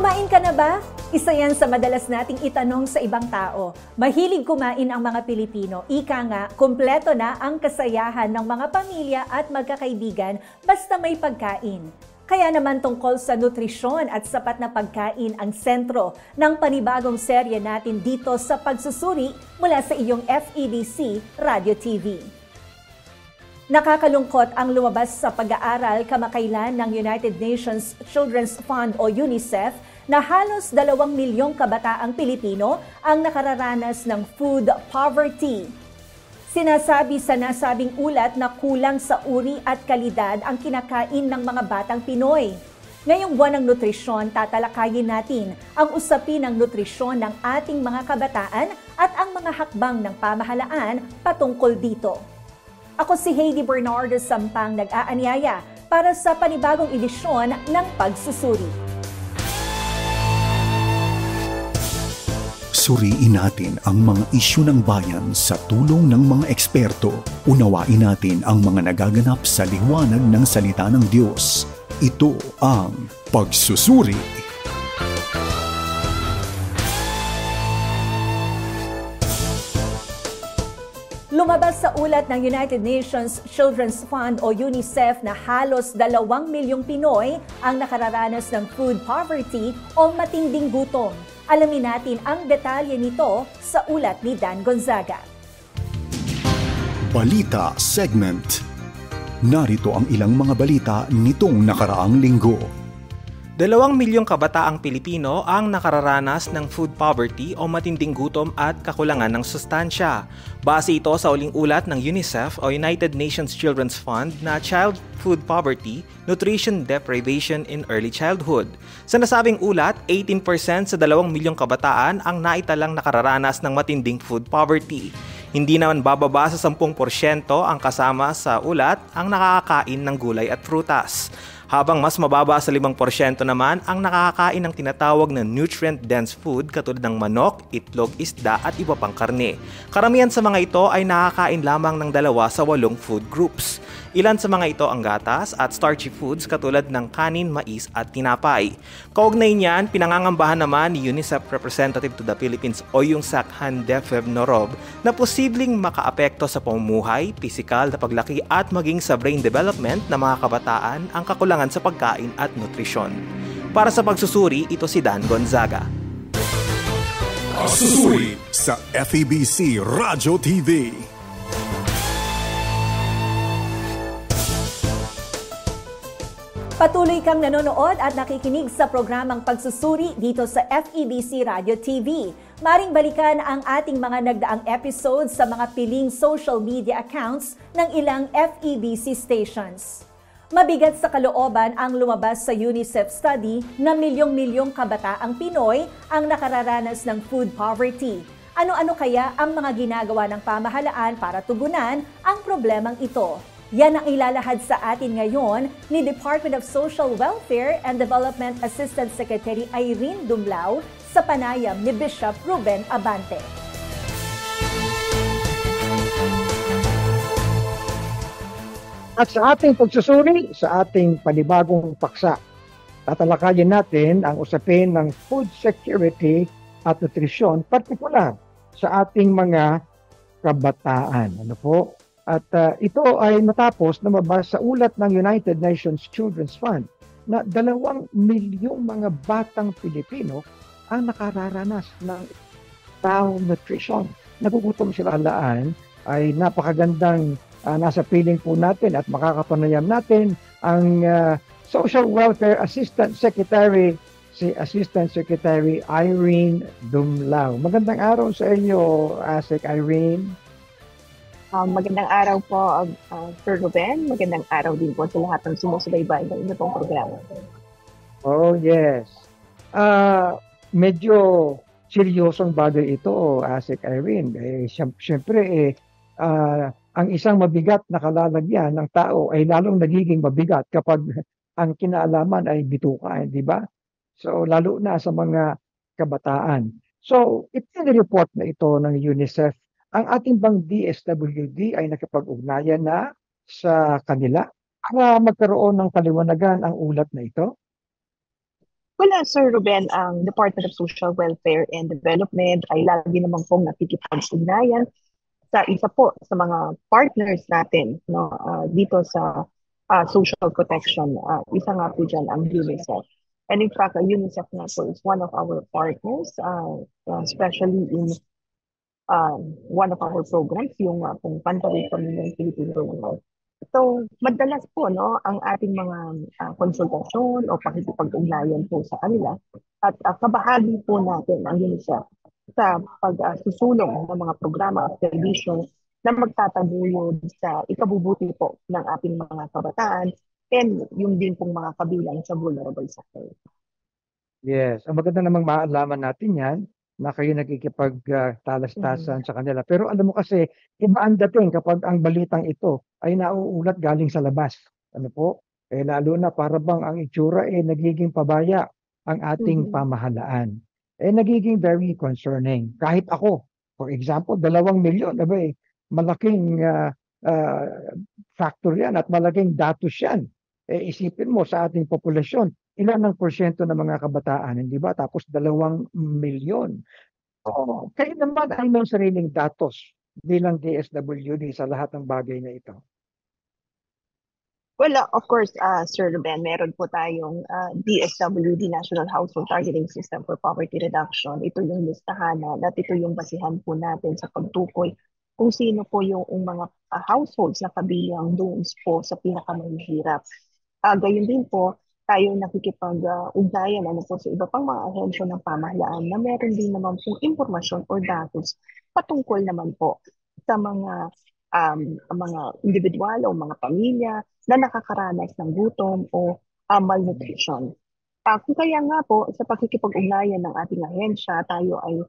Kumain ka na ba? Isa yan sa madalas nating itanong sa ibang tao. Mahilig kumain ang mga Pilipino. Ika nga, kumpleto na ang kasayahan ng mga pamilya at magkakaibigan basta may pagkain. Kaya naman tungkol sa nutrisyon at sapat na pagkain ang sentro ng panibagong serye natin dito sa pagsusuri mula sa iyong FEBC Radio TV. Nakakalungkot ang lumabas sa pag-aaral kamakailan ng United Nations Children's Fund o UNICEF na halos 2 milyong kabataang Pilipino ang nakararanas ng food poverty. Sinasabi sa nasabing ulat na kulang sa uri at kalidad ang kinakain ng mga batang Pinoy. Ngayong buwan ng nutrisyon, tatalakayin natin ang usapin ng nutrisyon ng ating mga kabataan at ang mga hakbang ng pamahalaan patungkol dito. Ako si Heidi Bernardo Sampang nag-aanyaya para sa panibagong edisyon ng Pagsusuri. Suriin natin ang mga isyu ng bayan sa tulong ng mga eksperto. Unawain natin ang mga nagaganap sa liwanag ng salita ng Diyos. Ito ang Pagsusuri. Lumabas sa ulat ng United Nations Children's Fund o UNICEF na halos 2 milyong Pinoy ang nakararanas ng food poverty o matinding gutom. Alamin natin ang detalye nito sa ulat ni Dan Gonzaga. Balita Segment. Narito ang ilang mga balita nitong nakaraang linggo. 2 milyong kabataang Pilipino ang nakararanas ng food poverty o matinding gutom at kakulangan ng sustansya. Base ito sa uling ulat ng UNICEF o United Nations Children's Fund na Child Food Poverty, Nutrition Deprivation in Early Childhood. Sa nasabing ulat, 18% sa 2 milyong kabataan ang naitalang nakararanas ng matinding food poverty. Hindi naman bababa sa 10% ang kasama sa ulat ang nakakakain ng gulay at prutas. Habang mas mababa sa 5% naman ang nakakakain ng tinatawag na nutrient-dense food katulad ng manok, itlog, isda at iba pang karne. Karamihan sa mga ito ay nakakain lamang ng 2 sa 8 food groups. Ilan sa mga ito ang gatas at starchy foods katulad ng kanin, mais at tinapay. Kaugnay niyan, pinangangambahan naman ni UNICEF Representative to the Philippines o yung Sakhan Defev Norob na posibleng makaapekto sa pamumuhay, pisikal na paglaki at maging sa brain development ng mga kabataan ang kakulangan sa pagkain at nutrisyon. Para sa pagsusuri, ito si Dan Gonzaga. Pagsusuri sa FEBC Radio TV. Patuloy kang nanonood at nakikinig sa programang Pagsusuri dito sa FEBC Radio TV. Maring balikan ang ating mga nagdaang episodes sa mga piling social media accounts ng ilang FEBC stations. Mabigat sa kalooban ang lumabas sa UNICEF study na milyong-milyong kabataang Pinoy ang nakararanas ng food poverty. Ano-ano kaya ang mga ginagawa ng pamahalaan para tugunan ang problemang ito? Yan ang ilalahad sa atin ngayon ni Department of Social Welfare and Development Assistant Secretary Irene Dumlao sa panayam ni Bishop Ruben Abante. At sa ating pagsusuri, sa ating panibagong paksa, tatalakayin natin ang usapin ng food security at nutrisyon, partikular sa ating mga kabataan. Ano po? At ito ay matapos na mabasa sa ulat ng United Nations Children's Fund na 2 milyong mga batang Pilipino ang nakararanas ng malnutrition. Nagugutom sila laan ay napakagandang nasa piling po natin at makakapanayam natin ang Social Welfare Assistant Secretary, si Assistant Secretary Irene Dumlao. Magandang araw sa inyo, Asek Irene. Magandang araw po, Sir Ruben. Magandang araw din po sa lahat ng sumusubaybay ng inyong programa. Oh, yes. Medyo seryosong bagay ito, Asek Irene. Siyempre, ang isang mabigat na kalalagyan ng tao ay lalong nagiging mabigat kapag ang kinaalaman ay bituka, di ba? So, lalo na sa mga kabataan. So, ipinireport na ito ng UNICEF. Ang ating bang DSWD ay nakipag-ugnayan na sa kanila para magkaroon ng kaliwanagan ang ulat na ito? Wala, Sir Ruben, ang Department of Social Welfare and Development ay lagi naman pong nakikipag-ugnayan sa isa po sa mga partners natin, no, dito sa social protection. Isa nga po dyan ang UNICEF. And in fact, UNICEF na po is one of our partners, especially in one of our programs, yung pong Pantawid Pamilyang Pilipino. So, madalas po no, ang ating mga konsultasyon o pakikipag-ugnayan po sa kanila at kabahagi po natin ang UNICEF sa pagsusulong ng mga programa at serbisyo na magtataguyod sa ikabubuti po ng ating mga kabataan and yung din pong mga kabilang sa vulnerable sector. Yes, ang maganda namang maalaman natin yan na kayo nakikipagtalastasan sa kanila. Pero alam mo kasi, iba ang dating kapag ang balitang ito ay nauulat galing sa labas. Ano po? Lalo na para bang ang itsura nagiging pabaya ang ating pamahalaan. Nagiging very concerning. Kahit ako, for example, 2 milyon, malaking factor yan at malaking datos yan. Isipin mo sa ating populasyon, ilan ang porsyento ng mga kabataan, hindi ba? Tapos 2 milyon. So, kayo naman ay may sariling datos bilang DSWD sa lahat ng bagay na ito. Well, of course, Sir Ruben, meron po tayong DSWD, National Household Targeting System for Poverty Reduction. Ito yung listahanan at ito yung basihan po natin sa pagtukoy kung sino po yung mga households na kabilang doon po sa pinakamahihirap. Gayon din po, tayo nakikipag-ugnayan po sa iba pang mga ahensya ng pamahalaan na meron din naman pong impormasyon or datos patungkol naman po sa mga individual o mga pamilya na nakakaranas ng gutom o malnutrition. Kung kaya nga po, sa pakikipag-ugnayan ng ating ahensya, tayo ay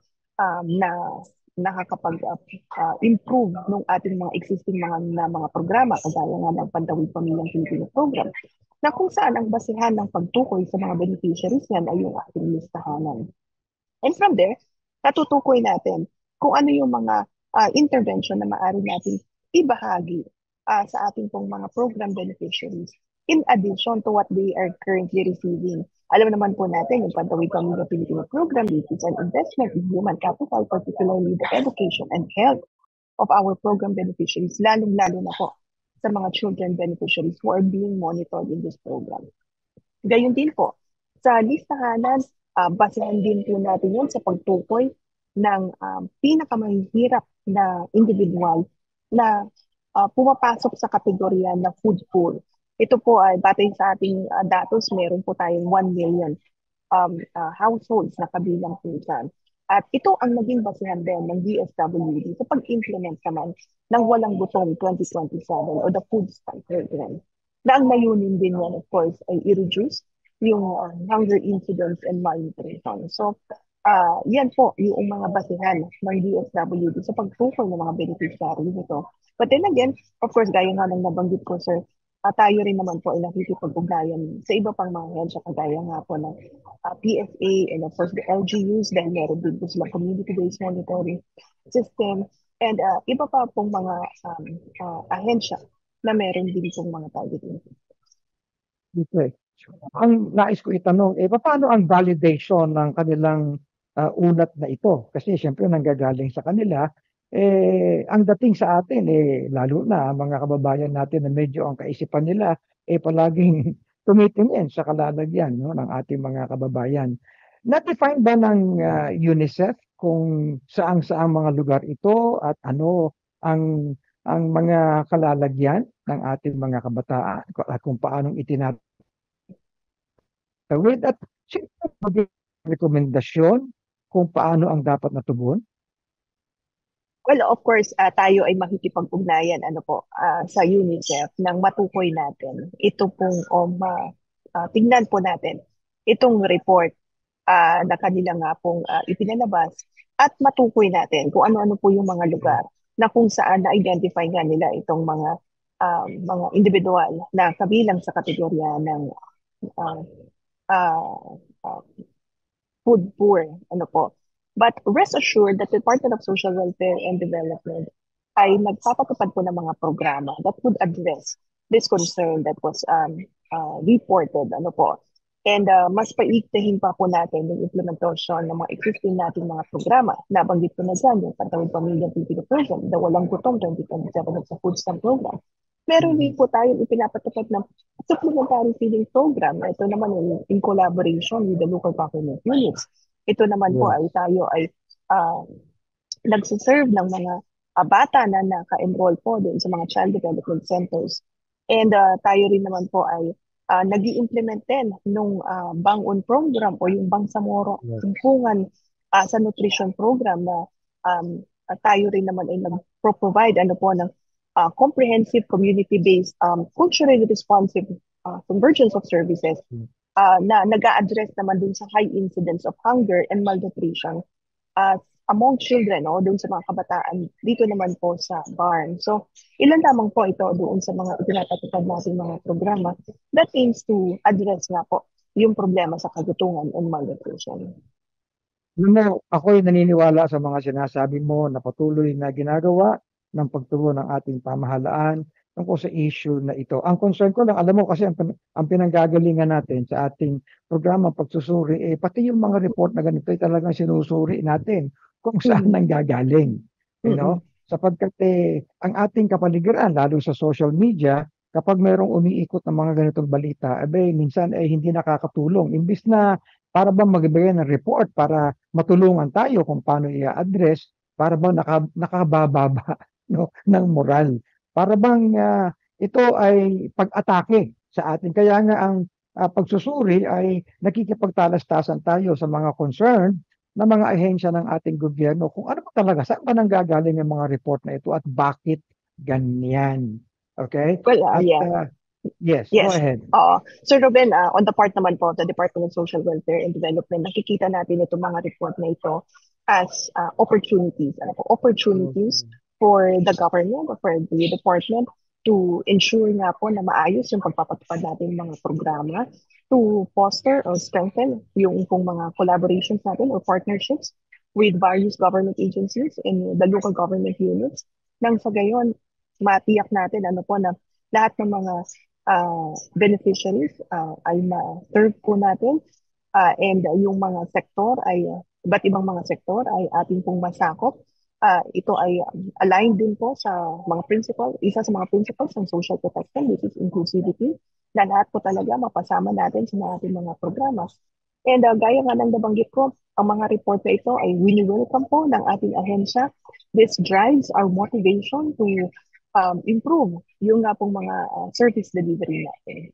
nakakapag-improve ng ating mga existing mga programa, kagaya nga ng Pantawid Pamilyang Pilipino Program, na kung saan ang basihan ng pagtukoy sa mga beneficiaries yan ay yung ating listahanan. And from there, natutukoy natin kung ano yung mga intervention na maaari natin ibahagi sa ating pong mga program beneficiaries in addition to what they are currently receiving. Alam naman po natin yung Pantawid Pamilyang Pilipino Program, which is an investment in human capital, particularly the education and health of our program beneficiaries, lalong-lalo na po sa mga children beneficiaries who are being monitored in this program. Gayon din po, sa listahanan, basehan din po natin yun sa pagtukoy ng pinakamahihirap na individual na pumapasok sa kategorya na food poor. Ito po ay batay sa ating datos, meron po tayong 1 million households na kabilang po dyan. At ito ang naging basihan din ng DSWD sa pag-implement naman ng Walang Gutom 2027 o the Food Stamp Program. Na ang layunin din yan, of course, ay i-reduce yung hunger incidence and malnutrition. So, yan po yung mga basihan ng DSWD sa pagtukoy ng mga beneficiaries nito. But then again, of course, gaya nga ng nabanggit ko, sir, tayo rin naman po ay nakikipag-ugnayan sa iba pang mga ahensya, kagaya nga po ng PSA and of course the LGUs, dahil meron din po sila community-based monitoring system and iba pa pong mga ahensya na meron din pong mga targeting. Okay. Ang nais ko itanong, paano ang validation ng kanilang ulat na ito? Kasi siyempre nanggagaling sa kanila, ang dating sa atin, lalo na mga kababayan natin na medyo ang kaisipan nila, palaging tumitingin sa kalalagyan ng ating mga kababayan. Na-define ba ng UNICEF kung saang-saang mga lugar ito at ano ang mga kalalagyan ng ating mga kabataan at kung paanong itinatawid at siyempre rekomendasyon kung paano ang dapat natugon? Well, of course, tayo ay makikipag-ugnayan sa UNICEF nang matukoy natin. Ito pong tingnan po natin itong report na kanila nga pong ipinalabas at matukoy natin kung ano-ano po yung mga lugar na kung saan na-identify nga nila itong mga individual na kabilang sa kategorya ng food poor. But rest assured that the Department of Social Welfare and Development ay nagpapatupad po ng mga programa that would address this concern that was reported. And mas paigtihin pa po natin yung implementasyon ng mga existing nating mga programa. Nabanggit ko na dyan yung Pantawid Pamilyang Pilipino Program, the Walang Gutom 2027 sa Food Stamp Program. Meron din po tayong ipinapatupad ng supplementary feeding program. Ito naman in collaboration with the local government units. Ito naman po ay tayo ay nagsiserve ng mga bata na naka-enroll po doon sa mga child development centers. And tayo rin naman po ay nag-i-implement din nung Bang-on program o yung Bangsamoro Tumpungan sa nutrition program na tayo rin naman ay nag-provide ng comprehensive community-based culturally responsive convergence of services na nag-a-address naman dun sa high incidence of hunger and malnutrition among children, doon sa mga kabataan, dito naman po sa barn. So, ilan lamang po ito doon sa mga ipinapatupad natin mga programa that aims to address nga po yung problema sa kagutungan and malnutrition. Ako'y naniniwala sa mga sinasabi mo na patuloy na ginagawa ng pagtugon ng ating pamahalaan tungkol sa issue na ito. Ang concern ko lang, alam mo kasi ang pinanggagalingan natin sa ating programa pagsusuri, pati yung mga report na ganito ay talagang sinusuri natin kung saan nanggagaling. You know? Sapagkat ang ating kapaligiran, lalo sa social media, kapag mayroong umiikot ng mga ganitong balita, minsan hindi nakakatulong. Imbis na para bang magbigay ng report para matulungan tayo kung paano i-address, para bang nakabababa ng moral. Para bang ito ay pag-atake sa atin. Kaya nga ang pagsusuri ay nakikipagtalastasan tayo sa mga concerned na mga ahensya ng ating gobyerno kung ano pa talaga, saan ba nanggagaling yung mga report na ito at bakit ganyan. Okay? Well, yes, go ahead. Sir Ruben, on the part naman po, the Department of Social Welfare and Development, nakikita natin itong mga report na ito as opportunities. Opportunities for the government, for the department to ensure nga po na maayos yung pagpapatupad natin mga programa, to foster or strengthen yung mga collaborations natin or partnerships with various government agencies and the local government units. Nang sa gayon, matiyak natin na lahat ng mga beneficiaries ay ma-serve po natin and yung mga sektor ay, iba't ibang mga sektor ay ating pong masakop. Ito ay aligned din po sa mga isa sa mga principles ng social protection, which is inclusivity, na lahat po talaga mapasama natin sa ating mga programa. And gaya nga ng nabanggit ko, ang mga report na ito ay wini-welcome po ng ating ahensya. This drives our motivation to improve yung nga pong mga service delivery natin.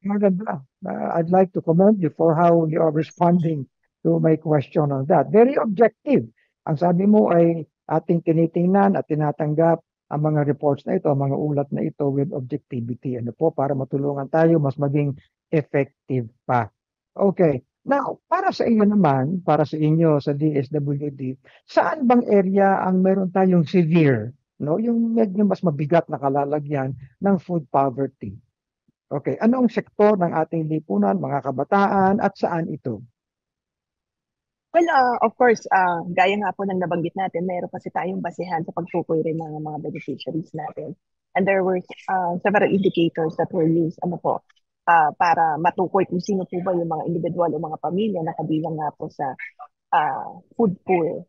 Maganda. I'd like to commend you for how you are responding to my question on that. Very objective. Ang sabi mo ay ating tinitingnan at tinatanggap ang mga reports na ito, ang mga ulat na ito with objectivity. Para matulungan tayo mas maging effective pa. Okay. Now, para sa inyo naman, para sa inyo sa DSWD, saan bang area ang meron tayong severe, yung medyo mas mabigat na kalalagyan ng food poverty? Okay. Ano ang sektor ng ating lipunan, mga kabataan, at saan ito? Well, of course, gaya nga po ng nabanggit natin, mayroon kasi tayong basehan sa pagtukoy rin ng mga beneficiaries natin. And there were several indicators that were used para matukoy kung sino po ba yung mga individual o mga pamilya na kabilang nga po sa food poor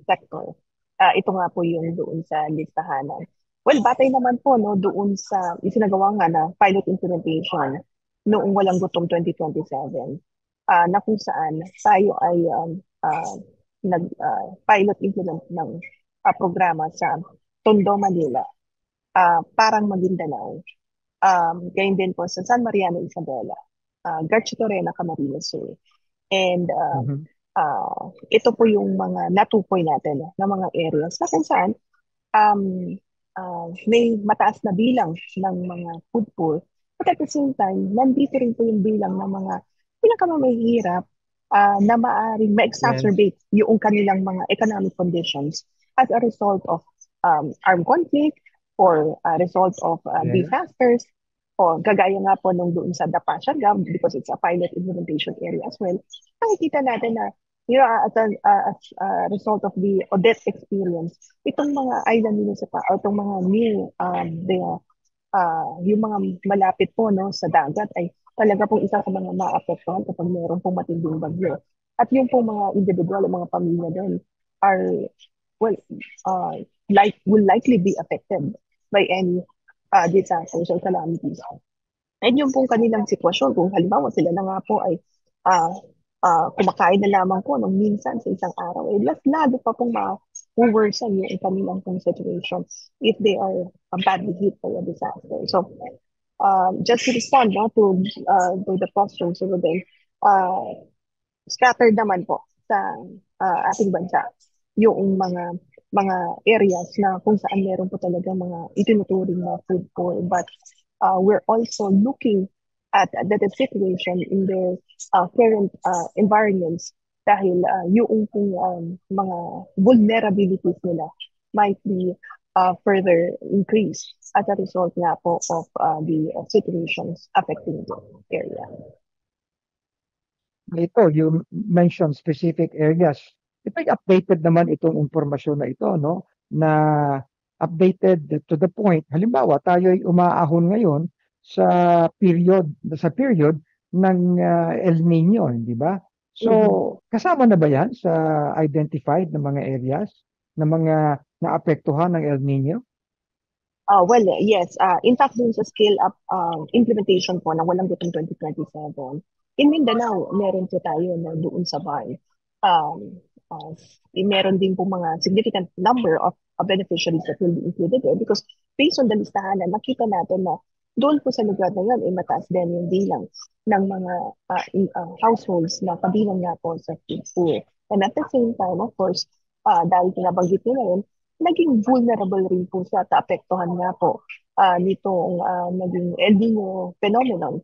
sector. Ito nga po yung doon sa listahanan. Well, batay naman po doon sa isinagawa nga na pilot implementation noong Walang Gutom 2027. Na kung saan tayo ay nag-pilot implement ng programa sa Tondo, Manila, Parang Maguindanao, gayon din po sa San Mariano, Isabela, Garchitorena, Camarines Sur. And ito po yung mga natukoy natin na mga areas na kung saan may mataas na bilang ng mga food poor. But at the same time, nandito rin po yung bilang ng mga pinakamamahirap na maaaring ma-exacerbate yung kanilang mga economic conditions as a result of armed conflict or a result of disasters o gagaya nga po nung doon sa Dapa, Siargao, because it's a pilot implementation area as well. Nakikita natin na as a result of the Odette experience, itong mga island municipal o itong mga new yung mga malapit po sa dagat ay talaga pong isa sa mga maapektuhan kapag meron pong matinding bagyo. At yung pong mga individual o mga pamilya doon are, well, will likely be affected by any disasters or calamities. And yung pong kanilang sitwasyon, kung halimbawa sila na nga po ay ah, kumakain na lamang po nung minsan sa isang araw, eh, lalo pa pong ma-worsen yung kanilang pong situation if they are badly hit by a disaster. So, just to respond to the questions over there, scattered naman po sa ating bansa yung mga areas na kung saan meron po talaga mga itinuturing na food poor, but we're also looking at the situation in their current environments dahil yung mga vulnerabilities nila might be further increased as a result nga po of the situations affecting the area. Ito, you mentioned specific areas. Ito'y updated naman itong impormasyon na ito, no? Na updated to the point. Halimbawa, tayo'y umaahon ngayon sa period ng El Nino, hindi ba? So, kasama na ba yan sa identified na mga areas na mga naapektuhan ng El Nino? Well, yes. In fact, dun sa scale-up implementation po ng Walang Gutom 2027, in Mindanao, meron po tayo na doon sa bar. Meron din po mga significant number of beneficiaries that will be included there because based on the listahan na nakita natin na doon po sa lugar na yun, mataas din yung bilang ng mga households na kabilang nga po sa food poor. And at the same time, of course, dahil pinabanggit nila yun, naging vulnerable rin po siya at apektuhan nga po nitong naging El Nino phenomenon.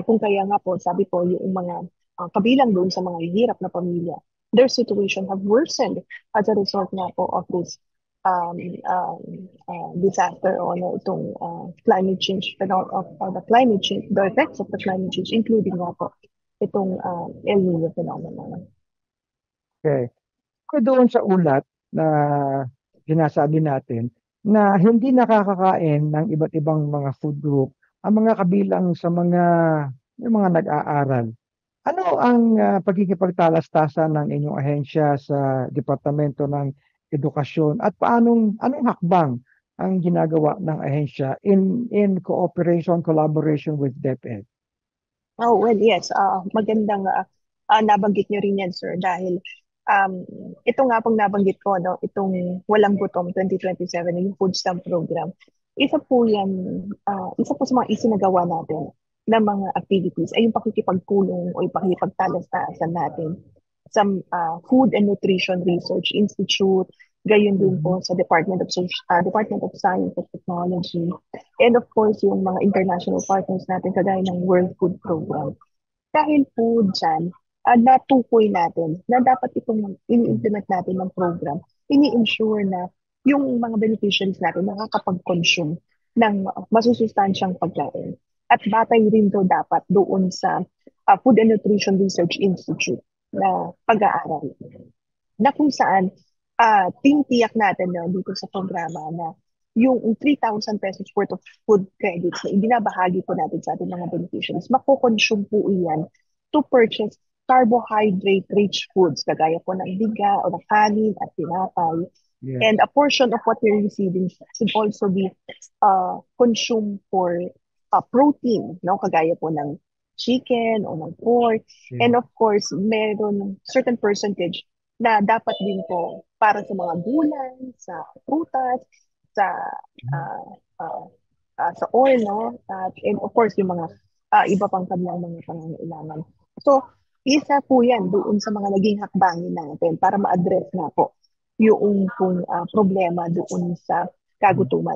Kung kaya nga po, sabi ko, yung mga kabilang doon sa mga hirap na pamilya, their situation have worsened as a result nga po of this disaster o itong climate change, the effects of the climate change, including nga po itong El Nino phenomenon. Okay. Kung doon sa ulat na sinasabi natin na hindi nakakakain ng iba't ibang mga food group ang mga kabilang sa yung mga nag-aaral. Ano ang pagkikipagtalastasan ng inyong ahensya sa Departamento ng Edukasyon at anong hakbang ang ginagawa ng ahensya in collaboration with DepEd? Oh, well, yes. Magandang nabanggit nyo rin yan, sir, dahil ito nga pong nabanggit ko, no, itong Walang Gutom 2027, yung food stamp program, isa po sa mga isinagawa natin na mga activities ay yung pakikipagpulong o yung pakikipagtalastasan natin sa Food and Nutrition Research Institute, gayon din po sa Department of Science and Technology, and of course yung mga international partners natin kagaya ng World Food Program. Dahil po dyan, natukoy natin na dapat itong ini-implement natin ng program, ini-ensure na yung mga beneficiaries natin nakakapag-consume ng masusustansyang pagkain. At batay rin to dapat doon sa Food and Nutrition Research Institute na pag-aaral. Na kung saan tinitiyak natin na dito sa programa na yung 3,000 pesos worth of food credits na ibinabahagi po natin sa ating mga beneficiaries, makukonsume po iyan to purchase carbohydrate-rich foods, kagaya po ng biga o ng kanin at tinapay. Yeah. And a portion of what we're receiving should also be consumed for protein, no? Kagaya po ng chicken o ng pork. Yeah. And of course, meron certain percentage na dapat din po para sa mga gulay, sa prutas, sa oil, no? And of course, yung mga iba pang kanilang mga pangangailangan. So, isa po yan doon sa mga naging hakbangin natin para ma-address na po yung problema doon sa kagutuman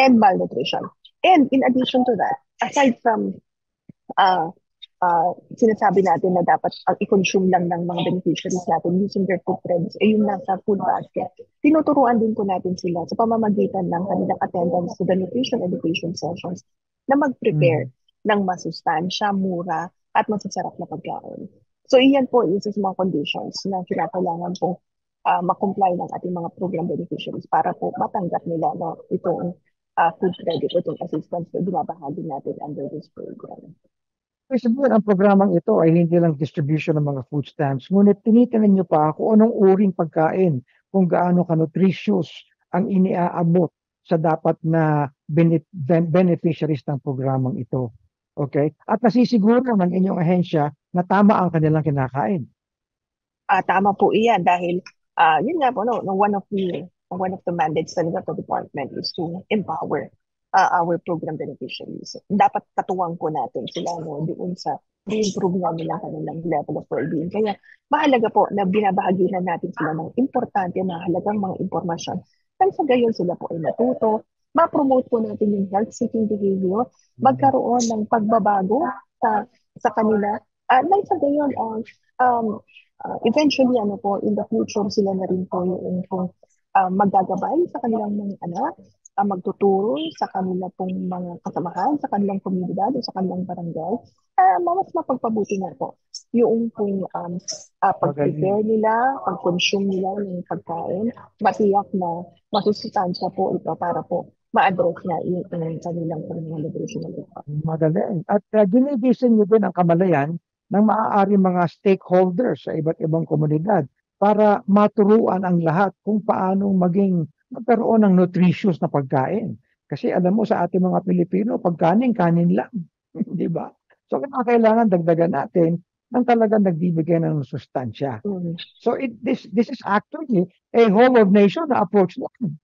and malnutrition. And in addition to that, aside from sinasabi natin na dapat i-consume lang ng mga beneficiaries natin using their food credits, yung nasa food basket, tinuturuan din po natin sila sa pamamagitan ng kanilang attendance to the nutrition education sessions na mag-prepare ng masustansya, mura, at masasarap na pagkain. So iyan po isa sa mga conditions na kinakailangan po ma-comply ng ating mga program beneficiaries para po matanggap nila itong food credit, itong assistance na binabahagi natin under this program. Ibig sabihin, ang programang ito ay hindi lang distribution ng mga food stamps, ngunit tinitingnan niyo pa kung anong uring pagkain, kung gaano ka-nutritious ang iniaabot sa dapat na beneficiaries ng programang ito. Okay? At nasisiguro ng inyong ahensya na tama ang kanilang kinakain. Tama po iyan dahil yun nga po, no, one of the mandates ng department is to empower our program beneficiaries. Dapat katuwang po natin sila doon sa i-improve nga nila kanilang level of well-being. Kaya mahalaga po na binabahagi na natin sila ng importante, mahalagang mga impormasyon. Nang sa gayon sila po ay natuto, ma-promote po natin yung health-seeking behavior, magkaroon ng pagbabago sa kanila. Nang sa gayon, eventually, in the future, sila na rin po yung maggagabay sa kanilang mga anak, magtuturo sa kanilang pong mga kasamahan, sa kanilang komunidad o sa kanilang barangay. Mas mapagpabuti na po yung pong pag-prepare nila, pag-consume nila ng pagkain, matiyak na masusustansya po ito para po ma-address na yung kanilang nutritional requirements. Magaling. At ginigising nyo din ang kamalayan ng maaari mga stakeholders sa iba't ibang komunidad para maturuan ang lahat kung paano magkaroon ng nutritious na pagkain. Kasi alam mo sa ating mga Pilipino, kanin lang. Di ba? So kailangan dagdagan natin ng talagang nagbibigay ng sustansya. So this is actually a whole of nation na approach natin.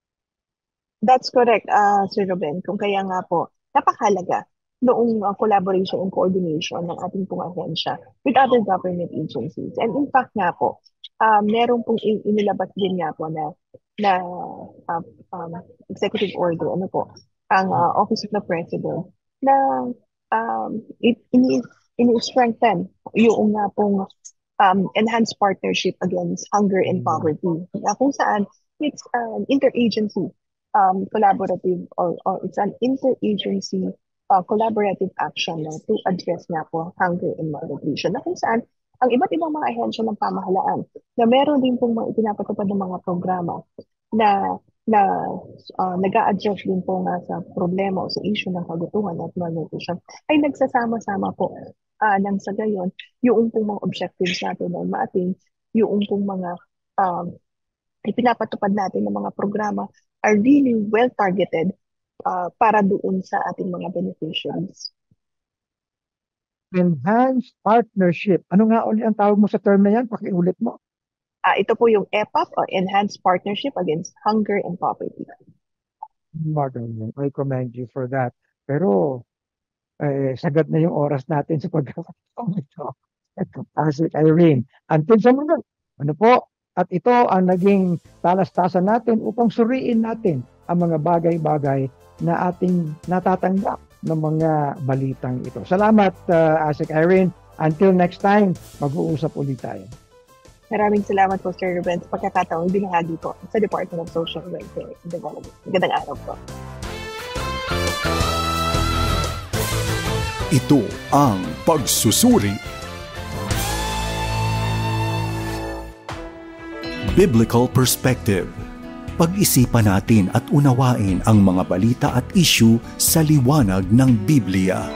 That's correct, Sir Ruben. Kung kaya nga po, napakahalaga noong collaboration and coordination ng ating pong ahensya with other government agencies. And in fact nga po, meron pong inilabas din nga po na executive order, ang Office of the President, na ini-strengthen yung nga pong enhanced partnership against hunger and poverty. Kung saan, it's an interagency collaborative or it's an interagency collaborative action to address nga po hunger and malnutrition, na kung saan ang iba't ibang mga ahensya ng pamahalaan na meron din pong mga ipinapatupad ng mga programa na nag-a-address din po nga sa problema o sa issue ng kagutuhan at malnutrition ay nagsasama-sama po nang sa gayon yung pong mga objectives natin na maating yung pong mga ipinapatupad natin ng mga programa are really well targeted para doon sa ating mga beneficiaries. Enhanced partnership. Ano nga ulit ang tawag mo sa term na yan? Pakiulit mo. Ito po yung EPAP o Enhanced Partnership Against Hunger and Poverty. Magaling. I commend you for that. Pero sagad na yung oras natin sa pagkakataon ito. Asik Irene. Until sa mga, ano po? At ito ang naging talastasan natin upang suriin natin ang mga bagay-bagay na ating natatanggap ng mga balitang ito. Salamat, Asik Irene. Until next time, mag-uusap ulit tayo. Maraming salamat po, Sir Ruben, sa pagkakataong binahagi po sa Department of Social Welfare and Development. Magandang araw po. Ito ang Pagsusuri. Biblical Perspective. Pag-isipan natin at unawain ang mga balita at issue sa liwanag ng Biblia.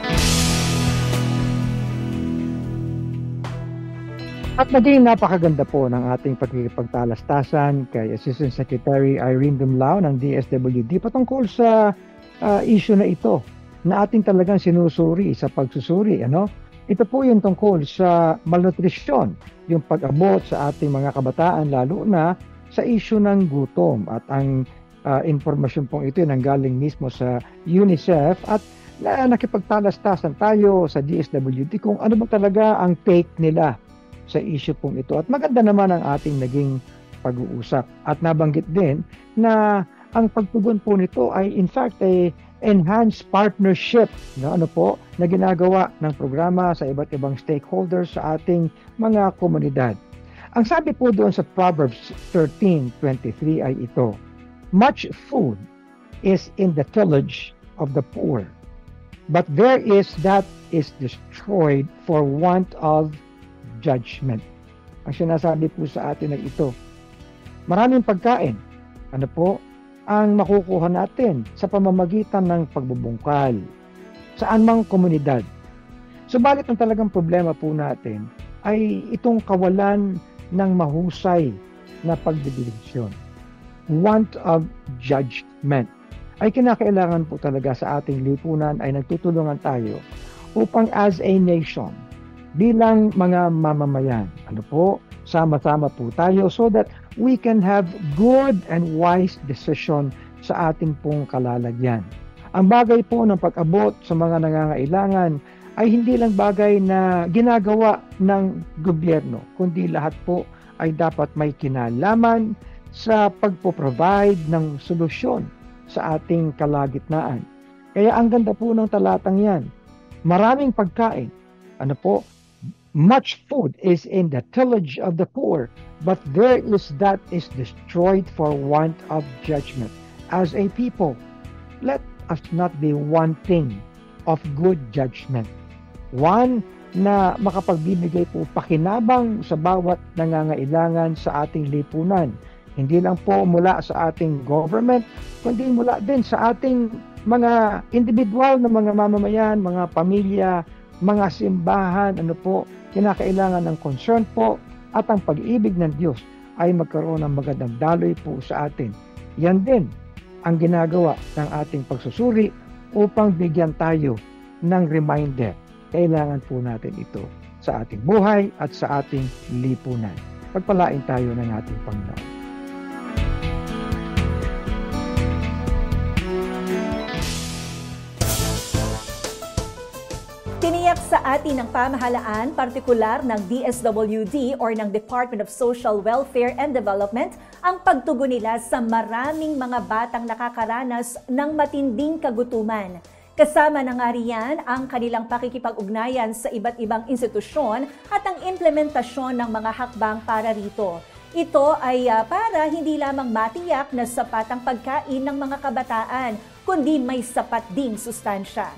At naging napakaganda po ng ating pagkikipagtalastasan kay Assistant Secretary Irene Dumlao ng DSWD patungkol sa issue na ito na ating talagang sinusuri sa pagsusuri. Ito po yung tungkol sa malnutrisyon, yung pag-abot sa ating mga kabataan lalo na sa issue ng gutom. At ang informasyon pong ito nanggaling mismo sa UNICEF at nakipagtalastasan tayo sa DSWD kung ano ba talaga ang take nila sa issue pong ito. At maganda naman ang ating naging pag-uusap. At nabanggit din na ang pagtugon po nito ay in fact ay enhanced partnership na ginagawa ng programa sa iba't ibang stakeholders sa ating mga komunidad. Ang sabi po doon sa Proverbs 13:23 ay ito, much food is in the tillage of the poor, but there is that is destroyed for want of judgment. Ang sinasabi po sa atin ay ito, maraming pagkain, ang makukuha natin sa pamamagitan ng pagbubungkal saan mang komunidad. Subalit ang talagang problema po natin ay itong kawalan ng mahusay na pagdidesisyon. Want of judgment. Ay kinakailangan po talaga sa ating lipunan ay nagtutulungan tayo upang as a nation, bilang mga mamamayan, sama-sama po tayo so that we can have good and wise decision sa ating pong kalalagyan. Ang bagay po ng pag-abot sa mga nangangailangan ay hindi lang bagay na ginagawa ng gobyerno, kundi lahat po ay dapat may kinalaman sa pagpo-provide ng solusyon sa ating kalagitnaan. Kaya ang ganda po ng talatang yan. Maraming pagkain. Much food is in the tillage of the poor, but there is that is destroyed for want of judgment. As a people, let us not be wanting of good judgment. One na makapagbibigay po pakinabang sa bawat nangangailangan sa ating lipunan. Hindi lang po mula sa ating government, kundi mula din sa ating mga individual na mga mamamayan, mga pamilya, mga simbahan, kinakailangan ng concern po at ang pag-ibig ng Diyos ay magkaroon ng magandang daloy po sa atin. Yan din ang ginagawa ng ating pagsusuri upang bigyan tayo ng reminder. Kailangan po natin ito sa ating buhay at sa ating lipunan. Pagpalain tayo ng ating Panginoon. Tiniyak sa atin ng pamahalaan, partikular ng DSWD or ng Department of Social Welfare and Development, ang pagtugon nila sa maraming mga batang nakakaranas ng matinding kagutuman. Kasama na nga riyan ang kanilang pakikipag-ugnayan sa iba't ibang institusyon at ang implementasyon ng mga hakbang para rito. Ito ay para hindi lamang matiyak na sapat ang pagkain ng mga kabataan, kundi may sapat ding sustansya.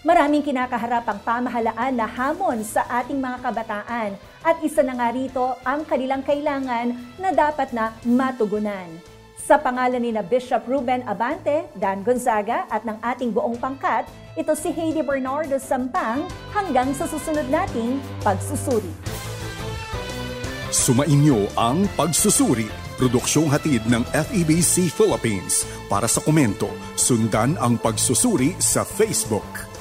Maraming kinakaharap ang pamahalaan na hamon sa ating mga kabataan at isa na nga rito ang kanilang kailangan na dapat na matugunan. Sa pangalan ni Bishop Ruben Abante, Dan Gonzaga at ng ating buong pangkat, ito si Heidi Bernardo Sampang hanggang sa susunod nating pagsusuri. Sumainyo ang Pagsusuri, produksyong hatid ng FEBC Philippines. Para sa komento, sundan ang Pagsusuri sa Facebook.